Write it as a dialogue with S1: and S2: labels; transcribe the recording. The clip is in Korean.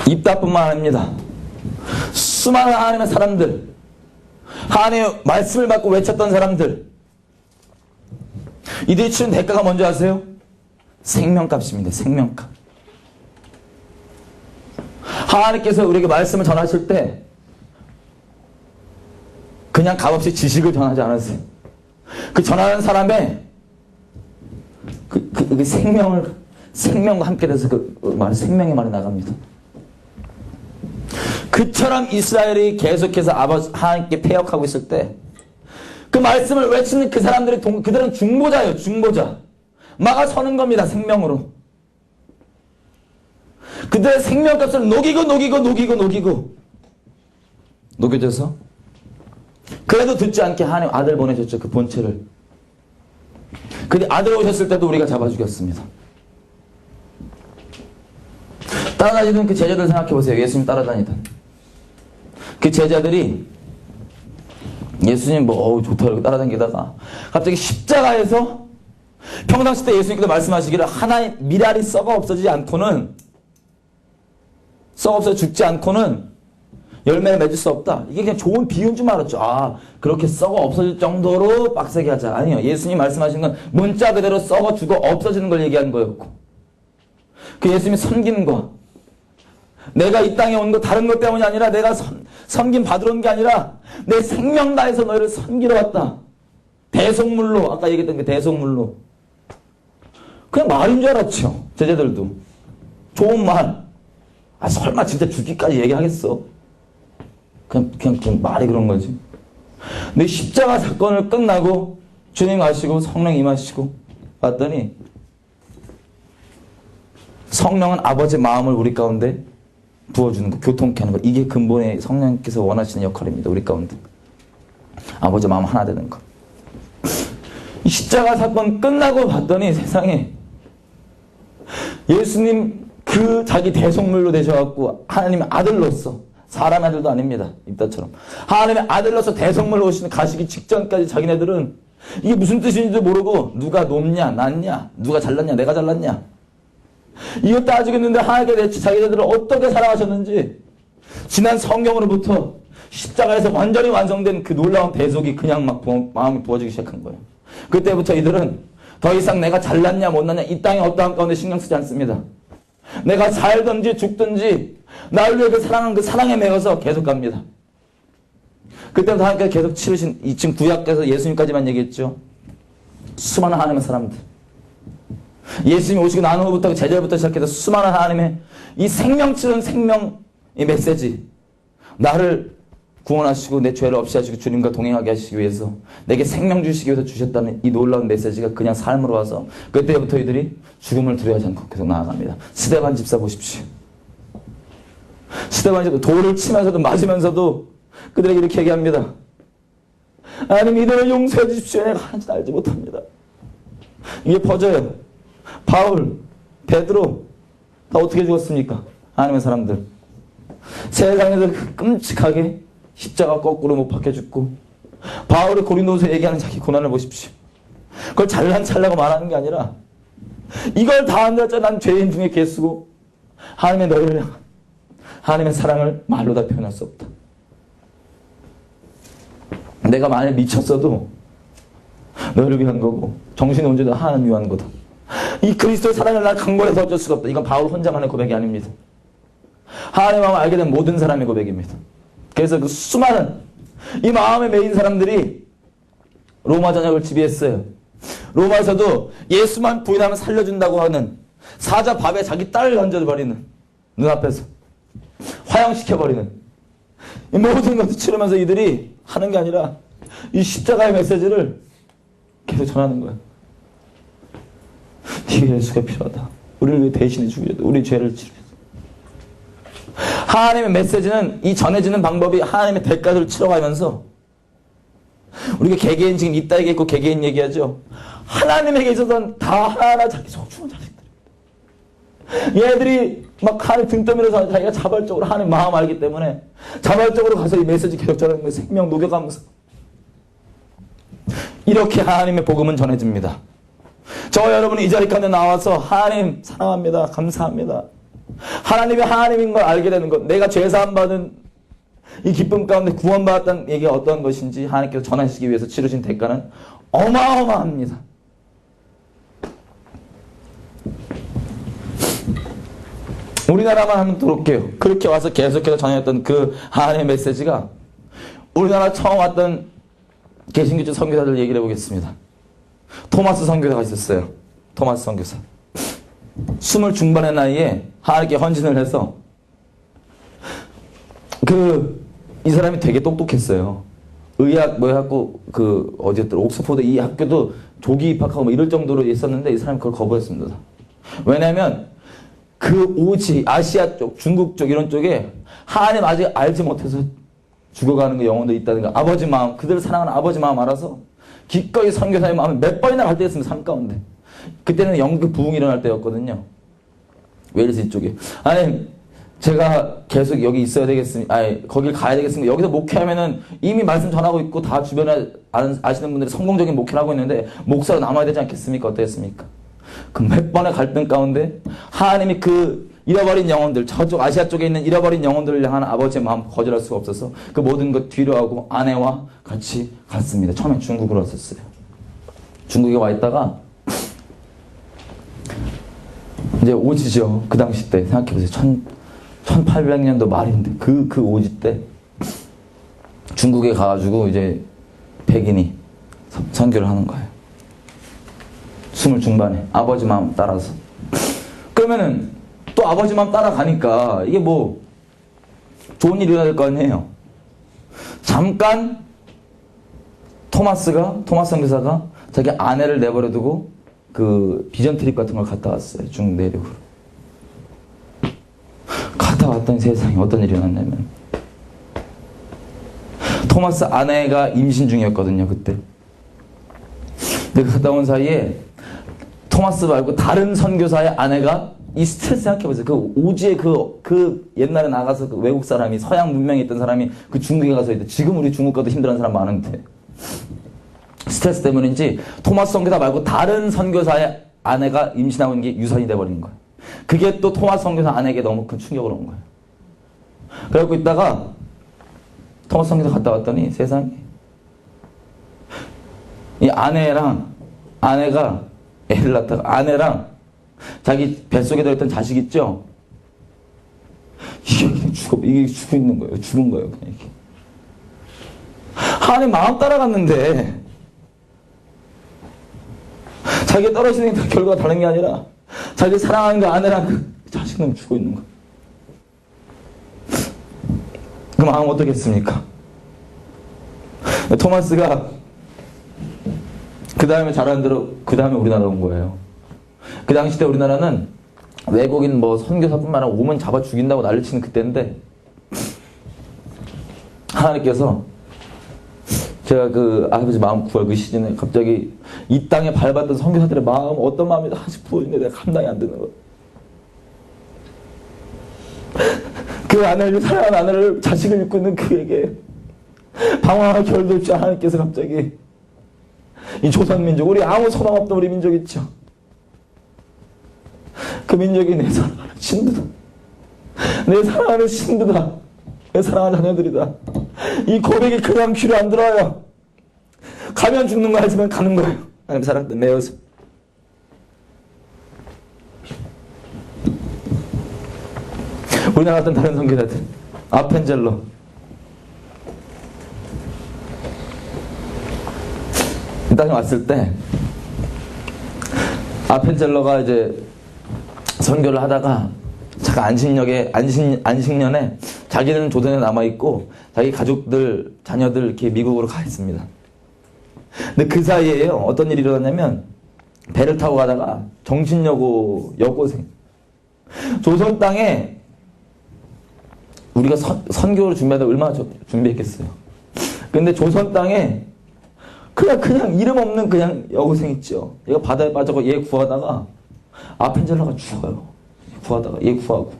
S1: 입다뿐만 아닙니다. 수많은 하나님의 사람들, 하나님의 말씀을 받고 외쳤던 사람들, 이들이 치른 대가가 뭔지 아세요? 생명값입니다. 생명값. 하나님께서 우리에게 말씀을 전하실 때 그냥 값없이 지식을 전하지 않았어요. 그 전하는 사람의 그 생명과 함께 돼서 생명의 말이 나갑니다. 그처럼 이스라엘이 계속해서 하나님께 패역하고 있을 때 그 말씀을 외치는 그 사람들이 그들은 중보자예요. 중보자. 막아서는 겁니다. 생명으로. 그들의 생명값을 녹여져서 그래도 듣지 않게 하나님 아들 보내셨죠. 그 본체를. 그 아들 오셨을 때도 우리가 잡아 죽였습니다. 따라다니던 그 제자들 생각해 보세요. 예수님 따라다니던 그 제자들이 예수님 좋다 이렇게 따라다니다가 갑자기 십자가에서 평상시 때 예수님께서 말씀하시기를 하나의 미랄이 썩어 없어지지 않고는 썩어 없어져 죽지 않고는 열매를 맺을 수 없다. 이게 그냥 좋은 비유인 줄 알았죠. 그렇게 썩어 없어질 정도로 빡세게 하자. 아니요. 예수님 말씀하신 건 문자 그대로 썩어 죽어 없어지는 걸 얘기하는 거였고 그 예수님이 섬기는 거 내가 이 땅에 온 거 다른 것 때문이 아니라 내가 섬김 받으러 온 게 아니라 내 생명 다해서 너희를 섬기러 왔다. 대속물로 아까 얘기했던 그 대속물로 그냥 말인 줄 알았죠. 제자들도 좋은 말 설마 진짜 죽기까지 얘기하겠어. 그냥 말이 그런 거지. 근데 십자가 사건을 끝나고 주님 아시고 성령 임하시고 봤더니 성령은 아버지의 마음을 우리 가운데 부어주는 거, 교통케 하는 거. 이게 근본의 성령께서 원하시는 역할입니다. 우리 가운데. 아버지의 마음 하나 되는 거. 이 십자가 사건 끝나고 봤더니 세상에 예수님 그 자기 대속물로 되셔갖고 하나님의 아들로서 사람의 아들도 아닙니다. 입다처럼. 하나님의 아들로서 대속물로 오시는 가시기 직전까지 자기네들은 이게 무슨 뜻인지도 모르고 누가 높냐 낮냐 누가 잘났냐 내가 잘났냐 이거 따지고 있는데 하나님께 자기네들을 어떻게 사랑하셨는지 지난 성경으로부터 십자가에서 완전히 완성된 그 놀라운 대속이 그냥 막 마음이 부어지기 시작한 거예요. 그때부터 이들은 더 이상 내가 잘났냐 못났냐 이 땅의 어떠한 가운데 신경 쓰지 않습니다. 내가 살든지 죽든지 나를 위해 사랑한 그 사랑에 매여서 계속 갑니다. 그때부터 하나님께서 계속 치르신 지금 구약에서 예수님까지만 얘기했죠. 수많은 하나님의 사람들 예수님이 오시고 난 후부터 제자부터 시작해서 수많은 하나님의 이 생명 치는 생명의 메시지 나를 구원하시고 내 죄를 없이 하시고 주님과 동행하게 하시기 위해서 내게 생명 주시기 위해서 주셨다는 이 놀라운 메시지가 그냥 삶으로 와서 그때부터 이들이 죽음을 두려워하지 않고 계속 나아갑니다. 스데반 집사 보십시오. 스데반 집사 돌을 치면서도 맞으면서도 그들에게 이렇게 얘기합니다. 하나님 이들을 용서해 주십시오. 내가 하는지 알지 못합니다. 이게 퍼져요. 바울, 베드로 다 어떻게 죽었습니까? 하나님의 사람들. 세상에서 끔찍하게 십자가 거꾸로 못 박혀 죽고 바울이 고린도서에 얘기하는 자기 고난을 보십시오. 그걸 잘난 찰라고 말하는 게 아니라 이걸 다 한다자 난 죄인 중에 개수고 하나님의 너희를 향한 하나님의 사랑을 말로 다 표현할 수 없다. 내가 만약에 미쳤어도 너희를 위한 거고 정신이 온전히 하나님 위한 거다. 이 그리스도의 사랑을 난 강권해서 어쩔 수가 없다. 이건 바울 혼자만의 고백이 아닙니다. 하나님의 마음을 알게 된 모든 사람의 고백입니다. 그래서 그 수많은 이 마음에 매인 사람들이 로마 전역을 지배했어요. 로마에서도 예수만 부인하면 살려준다고 하는 사자 밥에 자기 딸을 던져버리는 눈앞에서 화형시켜버리는 이 모든 것을 치르면서 이들이 하는 게 아니라 이 십자가의 메시지를 계속 전하는 거예요. 네가 예수가 필요하다. 우리를 위해 대신해 주기 위해 우리 죄를 치르기 위해서. 하나님의 메시지는 이 전해지는 방법이 하나님의 대가를 치러가면서 우리가 개개인 지금 이따 얘기했고 개개인 얘기하죠. 하나님에게 있어서는 다 하나하나 자기 소중한 자식들입니다. 얘들이 막 하나님 등 떠밀어서 자기가 자발적으로 하나님 마음 알기 때문에 자발적으로 가서 이 메시지 계속 전하는 거예요. 생명 녹여가면서. 이렇게 하나님의 복음은 전해집니다. 저 여러분이 이 자리 가운데 나와서 하나님 사랑합니다. 감사합니다. 하나님이 하나님인 걸 알게 되는 것, 내가 죄사함 받은 이 기쁨 가운데 구원받았다는 얘기가 어떤 것인지 하나님께서 전하시기 위해서 치르신 대가는 어마어마합니다. 우리나라만 한번 들어볼게요. 그렇게 와서 계속해서 전했던 그 하나님의 메시지가 우리나라 처음 왔던 개신교주 선교사들 얘기를 해보겠습니다. 토마스 선교사가 있었어요. 토마스 선교사. 20 중반의 나이에 하나님께 헌신을 해서 이 사람이 되게 똑똑했어요. 의학 뭐 해갖고 어디였더라, 옥스포드 이 학교도 조기 입학하고 뭐 이럴 정도로 있었는데 이 사람이 그걸 거부했습니다. 왜냐면 오지 아시아 쪽, 중국 쪽 이런 쪽에 하나님 아직 알지 못해서 죽어가는 그 영혼도 있다는 거, 아버지 마음, 그들을 사랑하는 아버지 마음 알아서 기꺼이 선교사의 마음을 몇 번이나 갈 때였습니다. 삶 가운데. 그때는 영국 부흥이 일어날 때였거든요. 웨일스 이쪽에. 아니, 제가 계속 여기 있어야 되겠습니까? 아니, 거길 가야 되겠습니까? 여기서 목회하면은 이미 말씀 전하고 있고 다 주변에 아시는 분들이 성공적인 목회를 하고 있는데 목사로 남아야 되지 않겠습니까? 어떻겠습니까? 그 몇 번의 갈등 가운데 하나님이 잃어버린 영혼들, 저쪽 아시아 쪽에 있는 잃어버린 영혼들을 향한 아버지의 마음 거절할 수가 없어서 그 모든 것 뒤로 하고 아내와 같이 갔습니다. 처음엔 중국으로 왔었어요. 중국에 와 있다가 이제 오지죠. 그 당시 때 생각해보세요. 1800년도 말인데 그 오지 때 중국에 가가지고 이제 백인이 선교를 하는 거예요. 20 중반에 아버지 마음 따라서. 그러면은 또 아버지 마음 따라가니까 이게 뭐 좋은 일이 일어날 될 거 아니에요. 잠깐 토마스 선교사가 자기 아내를 내버려두고 비전 트립 같은 걸 갔다 왔어요. 중국 내륙으로. 갔다 왔더니 세상에 어떤 일이 일어났냐면 토마스 아내가 임신 중이었거든요. 그때. 근데 갔다 온 사이에 토마스 말고 다른 선교사의 아내가 이 스트레스 생각해보세요. 오지에 옛날에 나가서 외국 사람이 서양 문명에 있던 사람이 중국에 가서 있대. 지금 우리 중국 가도 힘들어하는 사람 많은데. 스트레스 때문인지 토마스 선교사 말고 다른 선교사의 아내가 임신하고 있는 게 유산이 돼버린 거예요. 그게 또 토마스 선교사 아내에게 너무 큰 충격을 온 거예요. 그래갖고 있다가 토마스 선교사 갔다 왔더니 세상에 이 아내가 애를 낳다가 아내랑 자기 뱃속에 들어있던 자식 있죠? 이게 죽어 있는 거예요. 죽은 거예요. 그냥 이게. 하나님 마음 따라갔는데 자기 떨어지는 결과가 다른 게 아니라 자기 사랑하는 그 아내랑 자식은 죽어 있는 거예요. 그 마음 어떻겠습니까? 토마스가 그 다음에 잘하는 대로 그 다음에 우리나라 온 거예요. 그 당시 때 우리나라는 외국인 선교사뿐만 아니라 오면 잡아 죽인다고 난리치는 그때인데 하나님께서 제가 아버지 마음 구할 그 시즌에 갑자기 이 땅에 밟았던 선교사들의 마음 어떤 마음이 하나씩 부어있는데 내가 감당이 안 되는 거예요. 그 아내를 사랑하는 아내를 자식을 잃고 있는 그에게 방황할 겨를도 없이 하나님께서 갑자기 이 조선민족, 우리 아무 소망 없던 우리 민족 있죠. 그 민족이 내 사랑하는 신부다. 내 사랑하는 신부다. 내 사랑하는 자녀들이다. 이 고백이 그냥 귀로 안 들어와요. 가면 죽는 거 알지만 가는 거예요. 하나님 사랑 때문에 매어서. 우리나라 같은 다른 선교사들, 아펜젤러. 이 땅에 왔을 때 아펜젤러가 이제 선교를 하다가 잠깐 안식년에 자기는 조선에 남아있고 자기 가족들, 자녀들 이렇게 미국으로 가 있습니다. 근데 그 사이에요. 어떤 일이 일어났냐면 배를 타고 가다가 정신여고 여고생. 조선 땅에 우리가 선교를 준비하다 얼마나 준비했겠어요. 근데 조선 땅에 그냥 이름 없는 그냥 여고생 있죠. 얘가 바다에 빠져서 얘 구하다가 아펜젤러가 죽어요. 얘 구하고